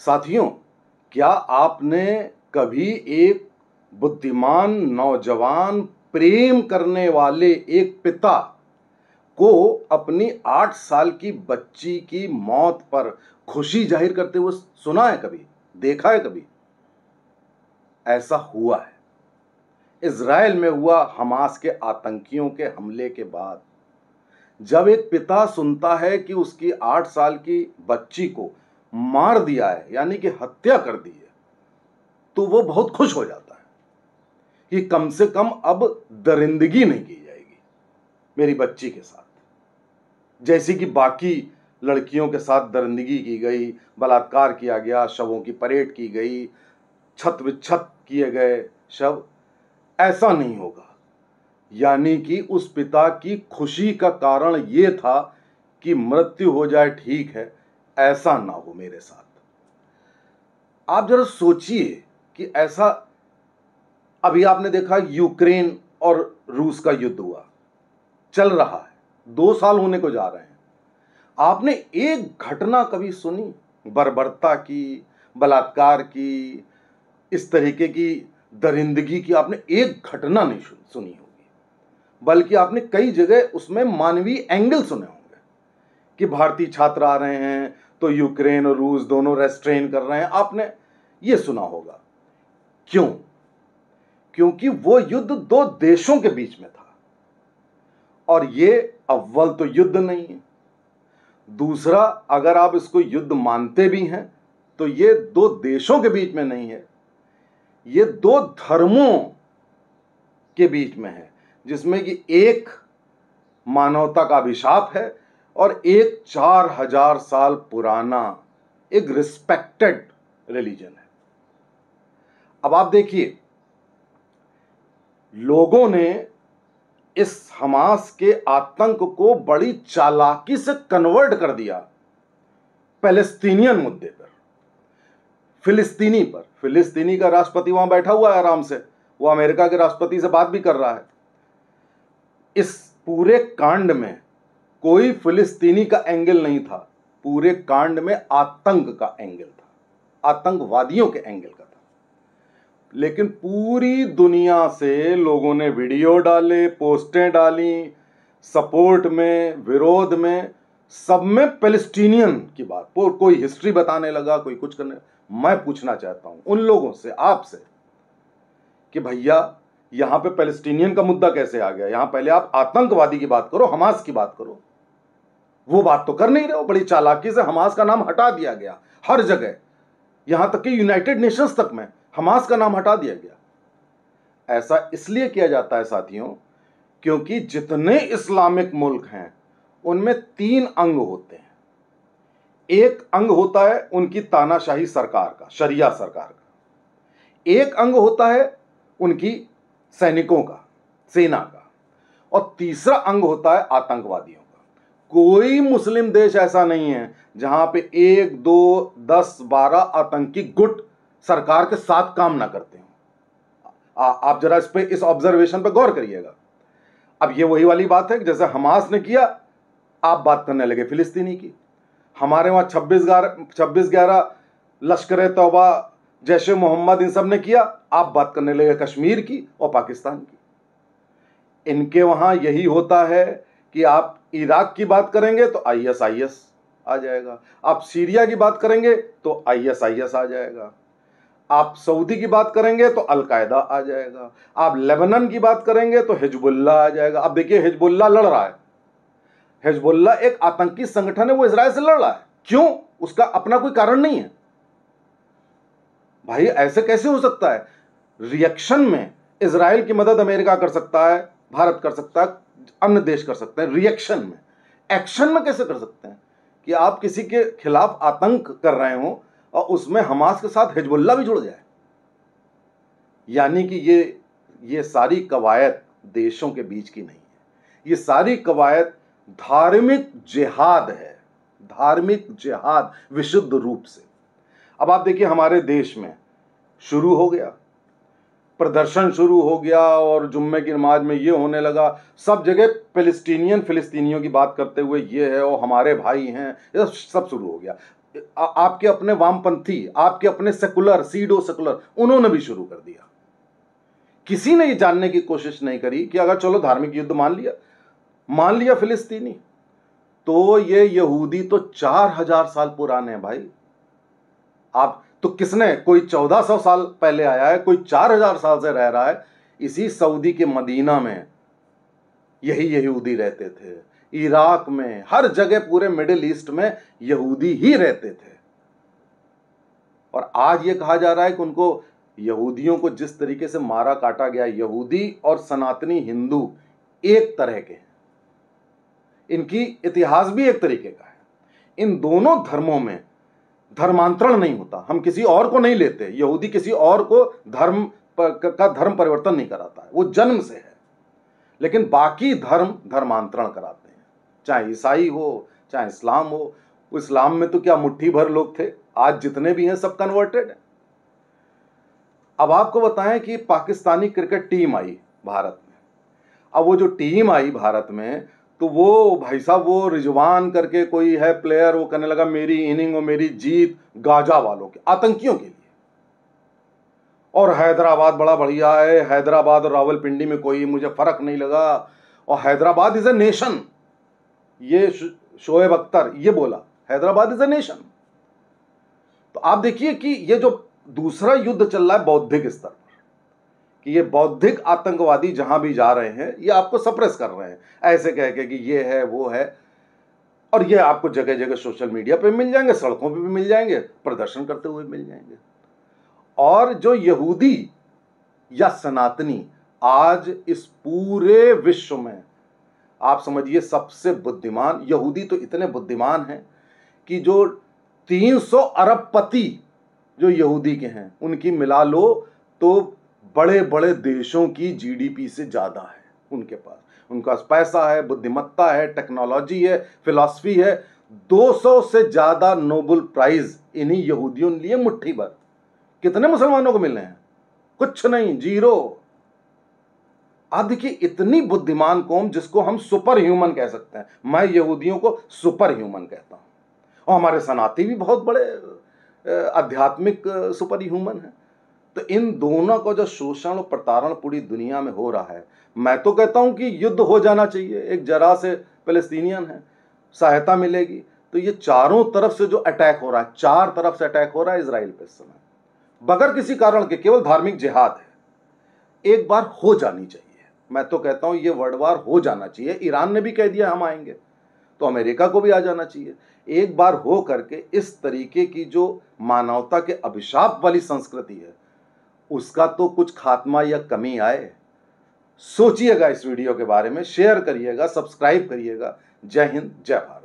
साथियों, क्या आपने कभी एक बुद्धिमान नौजवान प्रेम करने वाले एक पिता को अपनी 8 साल की बच्ची की मौत पर खुशी जाहिर करते हुए सुना है कभी? देखा है कभी? ऐसा हुआ है। इज़राइल में हुआ हमास के आतंकियों के हमले के बाद जब एक पिता सुनता है कि उसकी 8 साल की बच्ची को मार दिया है, यानी कि हत्या कर दी है, तो वो बहुत खुश हो जाता है कि कम से कम अब दरिंदगी नहीं की जाएगी मेरी बच्ची के साथ, जैसी कि बाकी लड़कियों के साथ दरिंदगी की गई, बलात्कार किया गया, शवों की परेड की गई, छत विच्छत किए गए शव। ऐसा नहीं होगा। यानी कि उस पिता की खुशी का कारण यह था कि मृत्यु हो जाए ठीक है, ऐसा ना हो मेरे साथ। आप जरा सोचिए कि ऐसा, अभी आपने देखा यूक्रेन और रूस का युद्ध हुआ, चल रहा है, 2 साल होने को जा रहे हैं। आपने एक घटना कभी सुनी बर्बरता की, बलात्कार की, इस तरीके की दरिंदगी की? आपने एक घटना नहीं सुनी होगी, बल्कि आपने कई जगह उसमें मानवीय एंगल सुने होंगे कि भारतीय छात्र आ रहे हैं तो यूक्रेन और रूस दोनों रेस्ट्रेन कर रहे हैं। आपने ये सुना होगा। क्यों? क्योंकि वो युद्ध 2 देशों के बीच में था, और ये अव्वल तो युद्ध नहीं है, दूसरा अगर आप इसको युद्ध मानते भी हैं तो ये 2 देशों के बीच में नहीं है, ये 2 धर्मों के बीच में है, जिसमें कि एक मानवता का अभिशाप है और एक 4000 साल पुराना एक रिस्पेक्टेड रिलीजन है। अब आप देखिए, लोगों ने इस हमास के आतंक को बड़ी चालाकी से कन्वर्ट कर दिया पैलेस्टीनियन मुद्दे पर, फिलिस्तीनी पर। फिलिस्तीनी का राष्ट्रपति वहां बैठा हुआ है आराम से, वो अमेरिका के राष्ट्रपति से बात भी कर रहा है। इस पूरे कांड में कोई फिलिस्तीनी का एंगल नहीं था, पूरे कांड में आतंक का एंगल था, आतंकवादियों के एंगल का था। लेकिन पूरी दुनिया से लोगों ने वीडियो डाले, पोस्टें डाली, सपोर्ट में, विरोध में, सब में पैलेस्टीनियन की बात। कोई हिस्ट्री बताने लगा, कोई कुछ करने। मैं पूछना चाहता हूं उन लोगों से, आपसे, कि भैया यहां पे पैलेस्टीनियन का मुद्दा कैसे आ गया? यहां पहले आप आतंकवादी की बात करो, हमास की बात करो। वो बात तो कर नहीं रहे हो। बड़ी चालाकी से हमास का नाम हटा दिया गया हर जगह, यहां तक कि यूनाइटेड नेशंस तक में हमास का नाम हटा दिया गया। ऐसा इसलिए किया जाता है साथियों, क्योंकि जितने इस्लामिक मुल्क हैं उनमें 3 अंग होते हैं। एक अंग होता है उनकी तानाशाही सरकार का, शरिया सरकार का। एक अंग होता है उनकी सैनिकों का, सेना का। और तीसरा अंग होता है आतंकवादियों का। कोई मुस्लिम देश ऐसा नहीं है जहां पे 1, 2, 10, 12 आतंकी गुट सरकार के साथ काम ना करते हो। आप जरा इस ऑब्जर्वेशन पे गौर करिएगा। अब ये वही वाली बात है कि जैसे हमास ने किया, आप बात करने लगे फिलिस्तीनी की। हमारे वहां 26/11 लश्कर तौबा, जैश ए मोहम्मद, इन सब ने किया, आप बात करने लगे कश्मीर की और पाकिस्तान की। इनके वहां यही होता है कि आप इराक की बात करेंगे तो ISIS आ जाएगा, आप सीरिया की बात करेंगे तो ISIS आ जाएगा, आप सऊदी की बात करेंगे तो अल-कायदा आ जाएगा, आप लेबनान की बात करेंगे तो हिजबुल्लाह आ जाएगा। अब देखिए, हिजबुल्लाह लड़ रहा है, हिजबुल्लाह एक आतंकी संगठन है, वो इजराइल से लड़ रहा है। क्यों? उसका अपना कोई कारण नहीं है। भाई ऐसे कैसे हो सकता है? रिएक्शन में इजराइल की मदद अमेरिका कर सकता है, भारत कर सकता है, अन्य देश कर सकते हैं, रिएक्शन में। एक्शन में कैसे कर सकते हैं कि आप किसी के खिलाफ आतंक कर रहे हो और उसमें हमास के साथ हिजबुल्लाह भी जुड़ जाए? यानी कि ये सारी कवायद देशों के बीच की नहीं है, ये सारी कवायद धार्मिक जिहाद है, धार्मिक जिहाद विशुद्ध रूप से। अब आप देखिए, हमारे देश में शुरू हो गया, प्रदर्शन शुरू हो गया और जुम्मे की नमाज में ये होने लगा, सब जगह फिलिस्तीनियों की बात करते हुए ये है और हमारे भाई हैं, ये सब शुरू हो गया। आपके अपने वामपंथी, आपके अपने सेकुलर, सीडो सेकुलर, उन्होंने भी शुरू कर दिया। किसी ने ये जानने की कोशिश नहीं करी कि अगर चलो धार्मिक युद्ध मान लिया फिलिस्तीनी, तो ये यहूदी तो 4000 साल पुराने हैं भाई। आप तो किसने, कोई 1400 साल पहले आया है, कोई 4000 साल से रह रहा है। इसी सऊदी के मदीना में यही यहूदी रहते थे, इराक में, हर जगह पूरे मिडिल ईस्ट में यहूदी ही रहते थे। और आज ये कहा जा रहा है कि उनको, यहूदियों को जिस तरीके से मारा काटा गया, यहूदी और सनातनी हिंदू एक तरह के हैं, इनकी इतिहास भी एक तरीके का है। इन दोनों धर्मों में धर्मांतरण नहीं होता, हम किसी और को नहीं लेते, यहूदी किसी और को धर्म परिवर्तन नहीं कराता है, वो जन्म से है। लेकिन बाकी धर्म धर्मांतरण कराते हैं, चाहे ईसाई हो, चाहे इस्लाम हो। इस्लाम में तो क्या मुट्ठी भर लोग थे, आज जितने भी हैं सब कन्वर्टेड हैं। अब आपको बताएं कि पाकिस्तानी क्रिकेट टीम आई भारत में। अब वो जो टीम आई भारत में, तो वो भाई साहब, वो रिजवान करके कोई है प्लेयर, वो कहने लगा मेरी इनिंग और मेरी जीत गाजा वालों के, आतंकियों के लिए। और हैदराबाद बड़ा बढ़िया है, हैदराबाद और रावलपिंडी में कोई मुझे फर्क नहीं लगा, और हैदराबाद इज ए नेशन। ये शोएब अख्तर ये बोला, हैदराबाद इज ए नेशन। तो आप देखिए कि ये जो दूसरा युद्ध चल रहा है बौद्धिक स्तर पर, कि ये बौद्धिक आतंकवादी जहां भी जा रहे हैं, ये आपको सप्रेस कर रहे हैं, ऐसे कह के कि ये है वो है। और ये आपको जगह जगह सोशल मीडिया पे मिल जाएंगे, सड़कों पे भी मिल जाएंगे, प्रदर्शन करते हुए मिल जाएंगे। और जो यहूदी या सनातनी आज इस पूरे विश्व में, आप समझिए सबसे बुद्धिमान, यहूदी तो इतने बुद्धिमान हैं कि जो 300 अरबपति जो यहूदी के हैं, उनकी मिला लो तो बड़े बड़े देशों की जीडीपी से ज्यादा है उनके पास। उनका पैसा है, बुद्धिमत्ता है, टेक्नोलॉजी है, फिलॉसफी है। 200 से ज्यादा नोबेल प्राइज इन्हीं यहूदियों ने लिए, मुट्ठी भर। कितने मुसलमानों को मिलने हैं? कुछ नहीं, जीरो। आप देखिए, इतनी बुद्धिमान कौम जिसको हम सुपर ह्यूमन कह सकते हैं। मैं यहूदियों को सुपर ह्यूमन कहता हूं, और हमारे सनाती भी बहुत बड़े आध्यात्मिक सुपर ह्यूमन है। तो इन दोनों का जो शोषण और प्रताड़न पूरी दुनिया में हो रहा है, मैं तो कहता हूं कि युद्ध हो जाना चाहिए। एक जरा से फिलिस्तीनियन है, सहायता मिलेगी तो ये चारों तरफ से जो अटैक हो रहा है, 4 तरफ से अटैक हो रहा है इजराइल पे इस समय, बगैर किसी कारण के, केवल धार्मिक जिहाद है, एक बार हो जानी चाहिए। मैं तो कहता हूं ये वर्ल्ड वार हो जाना चाहिए। ईरान ने भी कह दिया हम आएंगे, तो अमेरिका को भी आ जाना चाहिए। एक बार हो करके इस तरीके की जो मानवता के अभिशाप वाली संस्कृति है, उसका तो कुछ खात्मा या कमी आए। सोचिएगा इस वीडियो के बारे में, शेयर करिएगा, सब्सक्राइब करिएगा। जय हिंद, जय भारत।